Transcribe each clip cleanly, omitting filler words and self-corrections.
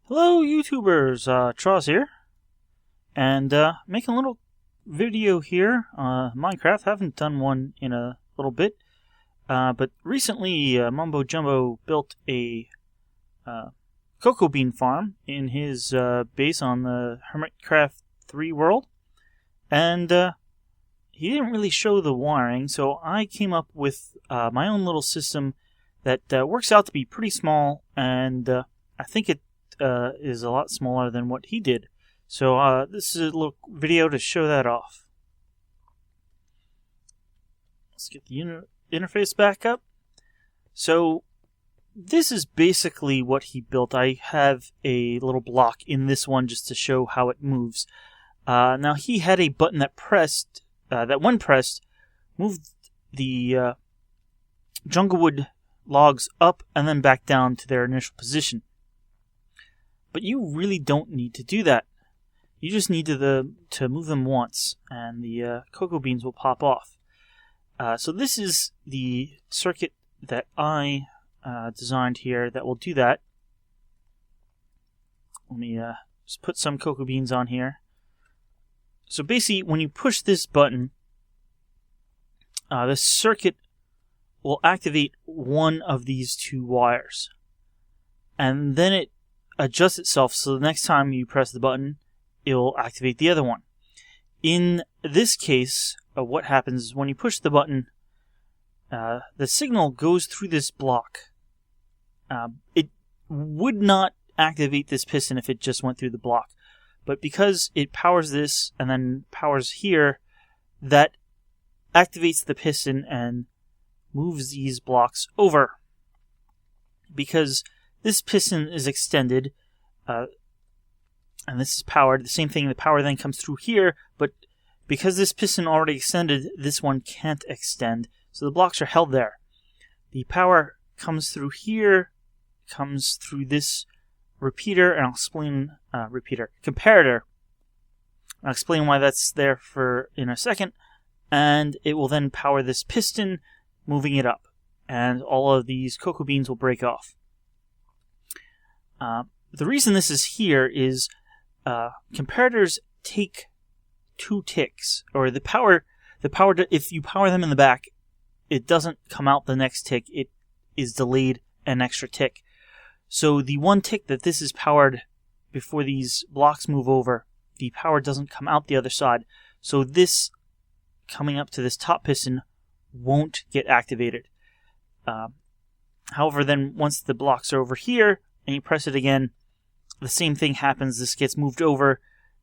Hello YouTubers, Tross here, and making a little video here, Minecraft. Haven't done one in a little bit, but recently Mumbo Jumbo built a cocoa bean farm in his base on the Hermitcraft 3 world, and he didn't really show the wiring, so I came up with my own little system that works out to be pretty small, and I think it is a lot smaller than what he did. So this is a little video to show that off. Let's get the interface back up. So this is basically what he built. I have a little block in this one just to show how it moves. Now he had a button that pressed, that when pressed, moved the junglewood logs up and then back down to their initial position. But you really don't need to do that. You just need to move them once, and the cocoa beans will pop off. So this is the circuit that I designed here that will do that. Let me just put some cocoa beans on here. So basically, when you push this button, the circuit will activate one of these two wires. And then it adjusts itself, so the next time you press the button, it will activate the other one. In this case, what happens is when you push the button, the signal goes through this block. It would not activate this piston if it just went through the block, but because it powers this and then powers here, that activates the piston and moves these blocks over. Because this piston is extended, and this is powered. The same thing, the power then comes through here, but because this piston already extended, this one can't extend, so the blocks are held there. The power comes through here, comes through this repeater, and I'll explain, comparator. I'll explain why that's there in a second, and it will then power this piston, moving it up, and all of these cocoa beans will break off. The reason this is here is comparators take 2 ticks, or the power. If you power them in the back, it doesn't come out the next tick. It is delayed an extra tick. So the 1 tick that this is powered before these blocks move over, the power doesn't come out the other side. So this coming up to this top piston won't get activated. However, then once the blocks are over here and you press it again, the same thing happens. This gets moved over,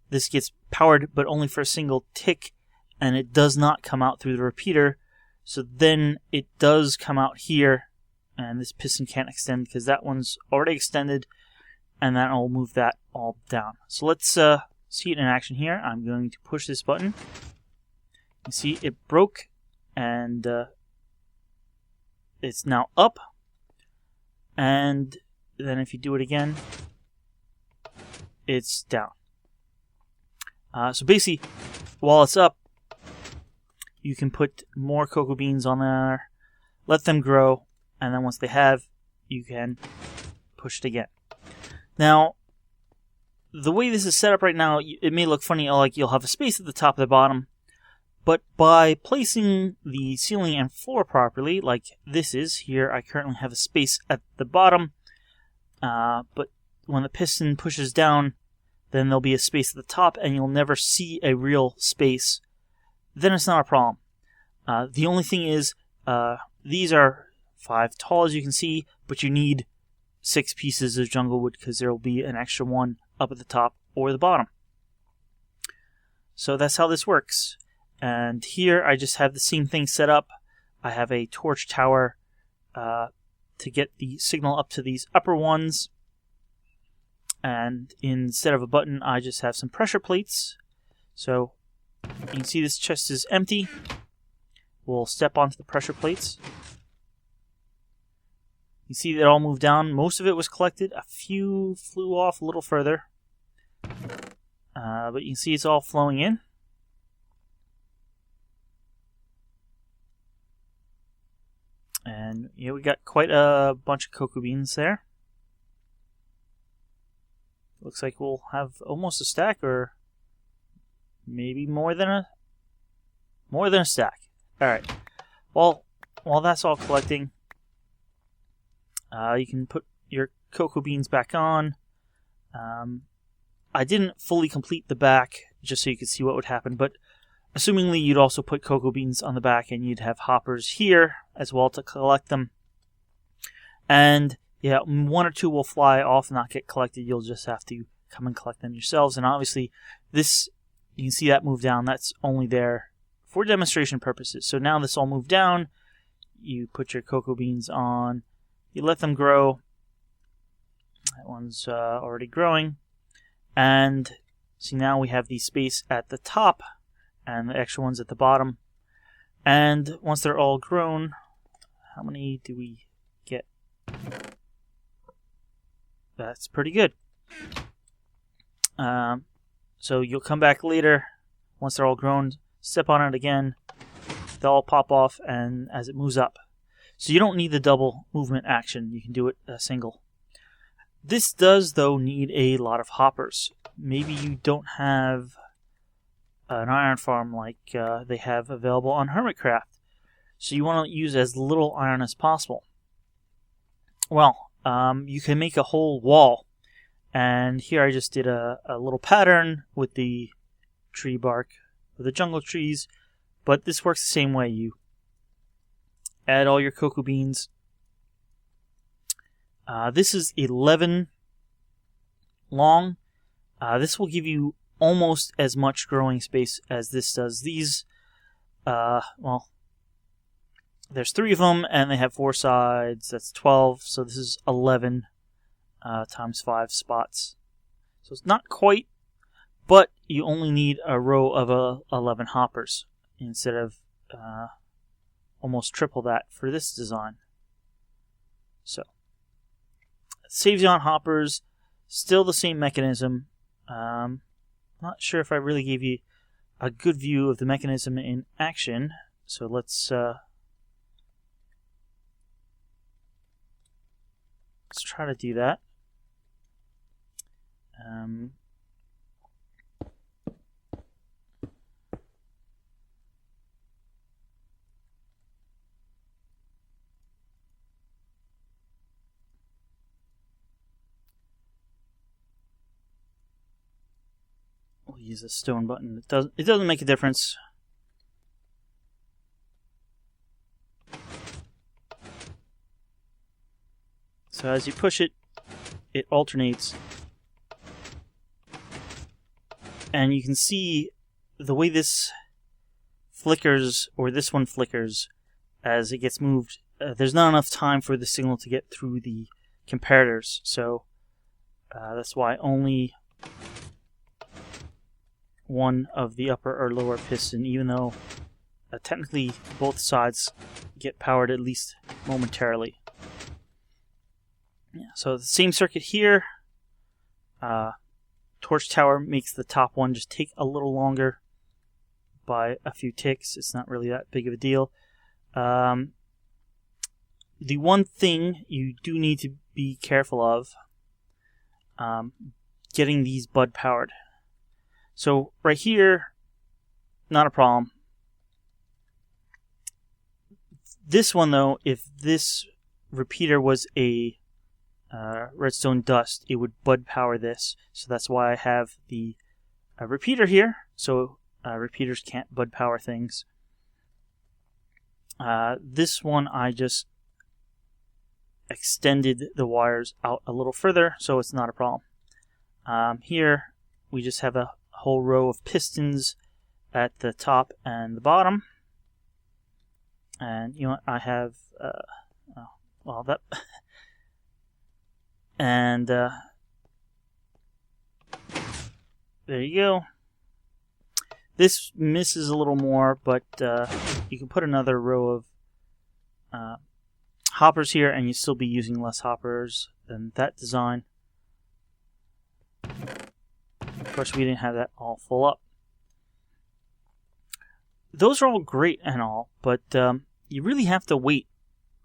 this gets powered, but only for a single tick, and it does not come out through the repeater. So then it does come out here, and this piston can't extend because that one's already extended, and that will move that all down. So let's see it in action here. I'm going to push this button. You see it broke, and it's now up, and then if you do it again, it's down. So basically, while it's up, you can put more cocoa beans on there, let them grow, and then once they have, you can push it again. Now, the way this is set up right now, it may look funny, like you'll have a space at the top and the bottom, but by placing the ceiling and floor properly, like this is here, I currently have a space at the bottom, but when the piston pushes down, then there'll be a space at the top, and you'll never see a real space. Then it's not a problem. The only thing is, these are 5 tall, as you can see, but you need 6 pieces of jungle wood because there will be an extra one up at the top or the bottom. So that's how this works. And here I just have the same thing set up. I have a torch tower to get the signal up to these upper ones. And instead of a button, I just have some pressure plates. So you can see this chest is empty. We'll step onto the pressure plates. You see that all moved down. Most of it was collected. A few flew off a little further. But you can see it's all flowing in. And yeah, we got quite a bunch of cocoa beans there. looks like we'll have almost a stack, or maybe more than a stack. All right. Well, while that's all collecting, you can put your cocoa beans back on. I didn't fully complete the back just so you could see what would happen, but assumingly you'd also put cocoa beans on the back, and you'd have hoppers here as well to collect them. And yeah, one or two will fly off and not get collected. You'll just have to come and collect them yourselves. And obviously, this, you can see that move down. That's only there for demonstration purposes. So now this all moved down. You put your cocoa beans on. You let them grow. That one's already growing. And see, now we have the space at the top and the extra ones at the bottom. And once they're all grown, how many do we get? That's pretty good. So you'll come back later, once they're all grown, step on it again, they'll all pop off and as it moves up. So you don't need the double movement action, you can do it single. This does, though, need a lot of hoppers. Maybe you don't have an iron farm like they have available on Hermitcraft, so you want to use as little iron as possible. Well, you can make a whole wall, and here I just did a little pattern with the tree bark for the jungle trees, but this works the same way. You add all your cocoa beans. This is 11 long. This will give you almost as much growing space as this does. These, well, there's 3 of them, and they have 4 sides. That's 12, so this is 11 times 5 spots. So it's not quite, but you only need a row of 11 hoppers instead of almost triple that for this design. So saves you on hoppers. Still the same mechanism. Not sure if I really gave you a good view of the mechanism in action. So let's try to do that. We'll use a stone button. It doesn't make a difference. So as you push it, it alternates. And you can see the way this flickers, or this one flickers, as it gets moved. There's not enough time for the signal to get through the comparators. So that's why only one of the upper or lower piston, even though technically both sides get powered at least momentarily. Yeah, so the same circuit here. Torch tower makes the top one just take a little longer by a few ticks. It's not really that big of a deal. The one thing you do need to be careful of, getting these bud powered. So right here, not a problem. This one though, if this repeater was a redstone dust, it would bud power this. So that's why I have the repeater here. So repeaters can't bud power things. This one I just extended the wires out a little further, so it's not a problem. Here we just have a whole row of pistons at the top and the bottom. And you know what, I have well, that and there you go. This misses a little more, but you can put another row of hoppers here and you still be using less hoppers than that design. Of course, we didn't have that all full up. Those are all great and all, but you really have to wait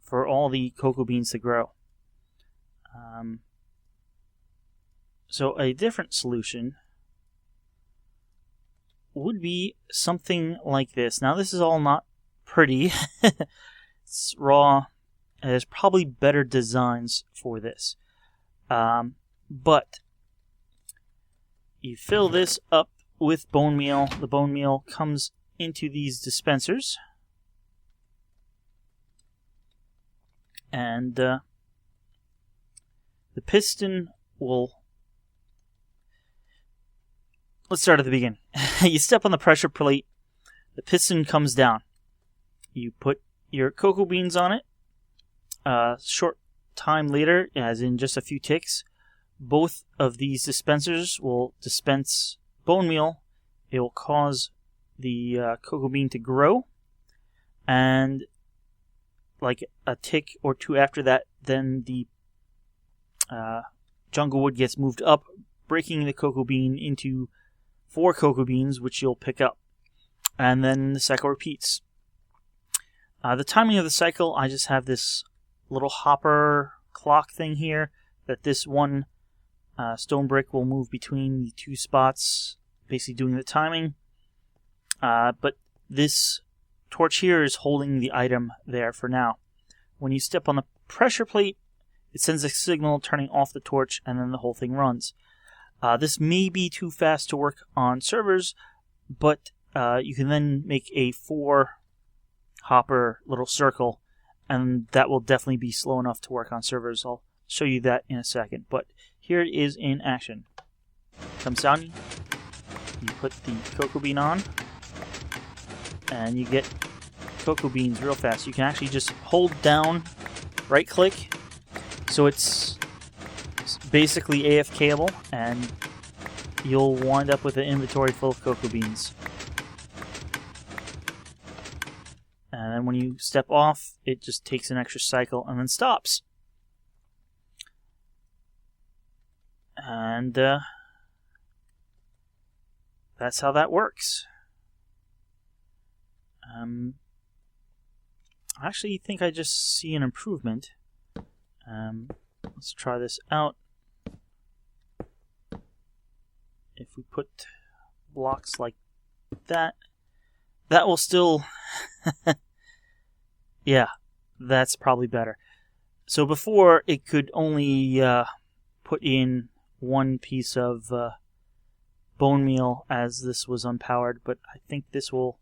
for all the cocoa beans to grow. So a different solution would be something like this. Now this is all not pretty. It's raw. There's probably better designs for this. But you fill this up with bone meal. The bone meal comes into these dispensers. And the piston will... Let's start at the beginning. You step on the pressure plate, the piston comes down. You put your cocoa beans on it. Short time later, as in just a few ticks, both of these dispensers will dispense bone meal. It will cause the cocoa bean to grow. And like a tick or two after that, then the jungle wood gets moved up, breaking the cocoa bean into 4 cocoa beans, which you'll pick up. And then the cycle repeats. The timing of the cycle, I just have this little hopper clock thing here, that this one stone brick will move between the 2 spots, basically doing the timing. But this torch here is holding the item there for now. When you step on the pressure plate, it sends a signal turning off the torch, and then the whole thing runs. This may be too fast to work on servers, but you can then make a 4 hopper little circle, and that will definitely be slow enough to work on servers. I'll show you that in a second, but here it is in action. Comes down, you put the cocoa bean on, and you get cocoa beans real fast. You can actually just hold down, right click, so it's basically AFKable, and you'll wind up with an inventory full of cocoa beans. And then when you step off, it just takes an extra cycle and then stops. And that's how that works. I actually think I just see an improvement. Let's try this out. If we put blocks like that, that will still... Yeah, that's probably better. So before, it could only put in 1 piece of bone meal as this was unpowered, but I think this will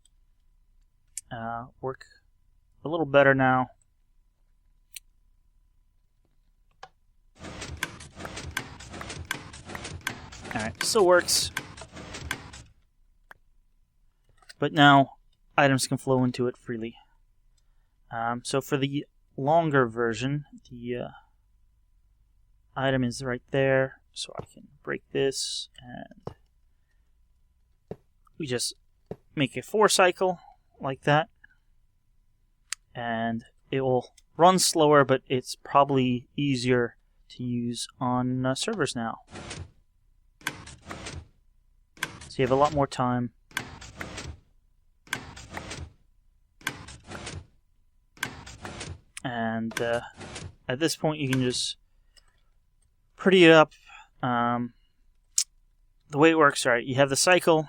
work a little better now. Alright, still works. But now, items can flow into it freely. So for the longer version, the item is right there, so I can break this, and we just make a 4 cycle like that, and it will run slower, but it's probably easier to use on servers now. So you have a lot more time. And at this point, you can just pretty it up. The way it works, right? You have the cycle.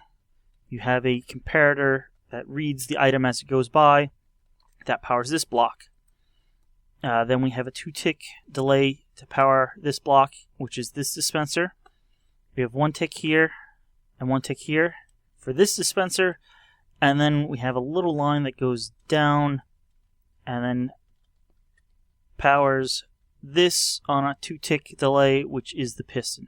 You have a comparator that reads the item as it goes by. That powers this block. Then we have a 2-tick delay to power this block, which is this dispenser. We have 1 tick here and 1 tick here for this dispenser. And then we have a little line that goes down and then powers this on a 2-tick delay, which is the piston.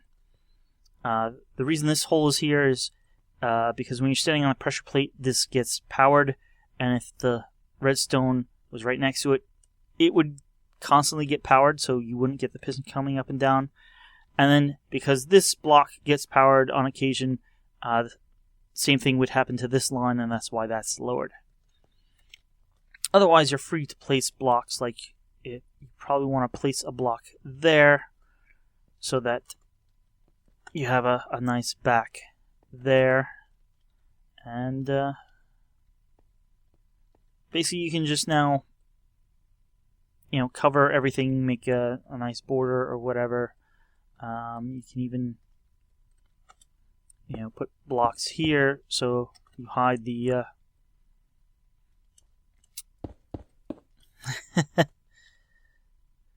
The reason this hole is here is because when you're standing on a pressure plate, this gets powered, and if the redstone was right next to it, it would constantly get powered, so you wouldn't get the piston coming up and down. And then because this block gets powered on occasion, the same thing would happen to this line, and that's why that's lowered. Otherwise, you're free to place blocks like you probably want to place a block there so that you have a nice back there, and basically you can just now cover everything, make a nice border or whatever. You can even put blocks here so you hide the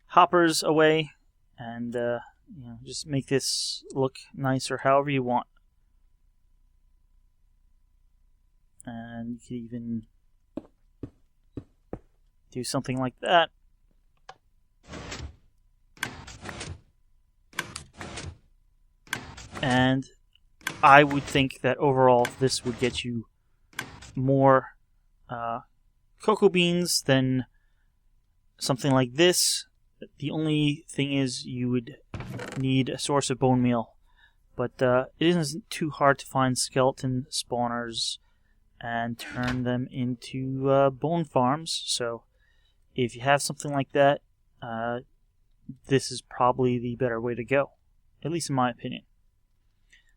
hoppers away, and just make this look nicer however you want. And you could even do something like that. And I would think that overall this would get you more cocoa beans than something like this. The only thing is you would need a source of bone meal. But it isn't too hard to find skeleton spawners and turn them into bone farms. So if you have something like that, this is probably the better way to go, at least in my opinion.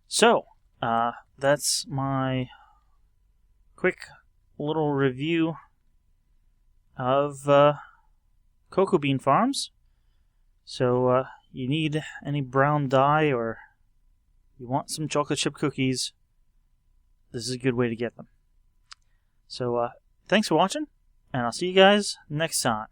So that's my quick little review of cocoa bean farms. So you need any brown dye or you want some chocolate chip cookies, this is a good way to get them. So thanks for watching, and I'll see you guys next time.